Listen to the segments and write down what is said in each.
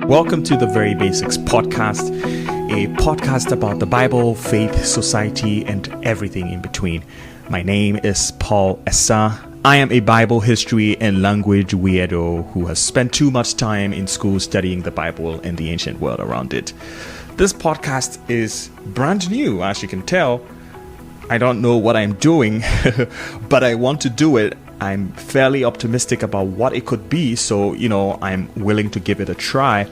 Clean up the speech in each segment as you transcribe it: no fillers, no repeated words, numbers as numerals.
Welcome to the Very Basics Podcast, a podcast about the Bible, faith, society, and everything in between. My name is Paul Essa. I am a Bible history and language weirdo who has spent too much time in school studying the Bible and the ancient world around it. This podcast is brand new, as you can tell. I don't know what I'm doing, but I want to do it. I'm fairly optimistic about what it could be, so, I'm willing to give it a try.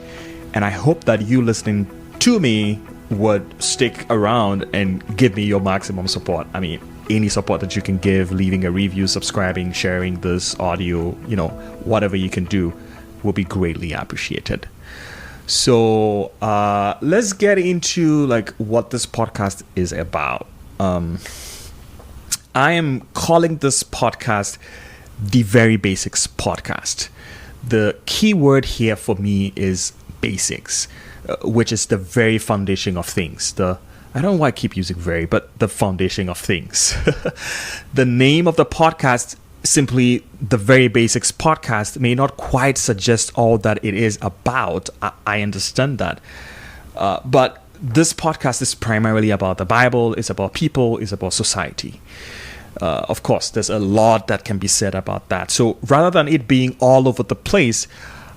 And I hope that you listening to me would stick around and give me your maximum support. I mean, any support that you can give, leaving a review, subscribing, sharing this audio, whatever you can do will be greatly appreciated. So let's get into what this podcast is about. I am calling this podcast the Very Basics Podcast. The key word here for me is basics, which is the very foundation of things. I don't know why I keep using very, but the foundation of things. The name of the podcast, simply the Very Basics Podcast, may not quite suggest all that it is about. I understand that. But this podcast is primarily about the Bible, it's about people, it's about society. Of course, there's a lot that can be said about that. So rather than it being all over the place,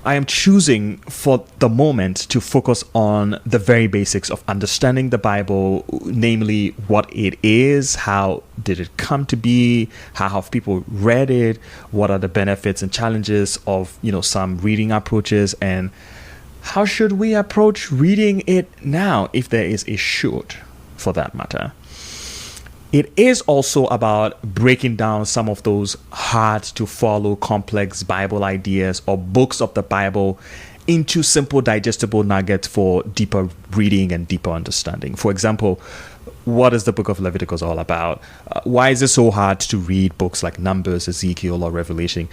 I am choosing for the moment to focus on the very basics of understanding the Bible, namely what it is, how did it come to be, how have people read it, what are the benefits and challenges of, some reading approaches, and how should we approach reading it now, if there is a should, for that matter. It is also about breaking down some of those hard to follow complex Bible ideas or books of the Bible into simple digestible nuggets for deeper reading and deeper understanding. For example, what is the book of Leviticus all about? Why is it so hard to read books like Numbers, Ezekiel, or Revelation?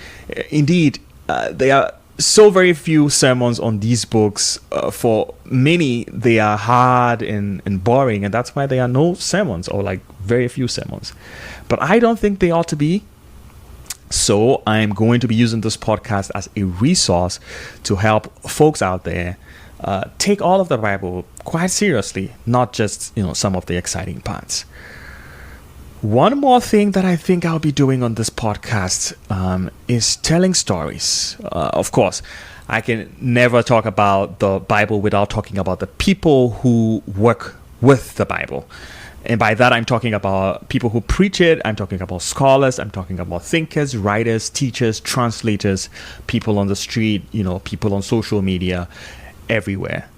Indeed, there are so very few sermons on these books. For many, they are hard and boring, and that's why there are no sermons, or very few sermons. But I don't think they ought to be. So I'm going to be using this podcast as a resource to help folks out there take all of the Bible quite seriously, not just some of the exciting parts. One more thing that I think I'll be doing on this podcast is telling stories. Of course, I can never talk about the Bible without talking about the people who work with the Bible. And by that, I'm talking about people who preach it. I'm talking about scholars. I'm talking about thinkers, writers, teachers, translators, people on the street, people on social media, everywhere.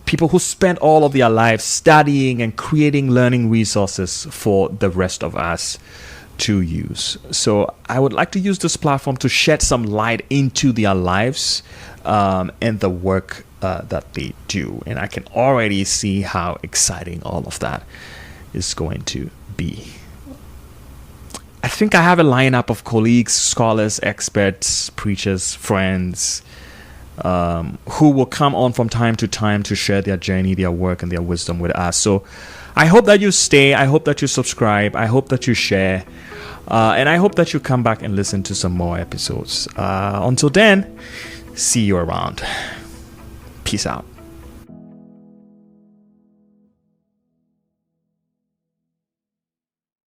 People who spend all of their lives studying and creating learning resources for the rest of us to use. So I would like to use this platform to shed some light into their lives and the work that they do. And I can already see how exciting all of that is going to be. I think I have a lineup of colleagues, scholars, experts, preachers, friends, who will come on from time to time to share their journey, their work, and their wisdom with us. So I hope that you stay. I hope that you subscribe. I hope that you share. And I hope that you come back and listen to some more episodes. Until then, see you around. Peace out.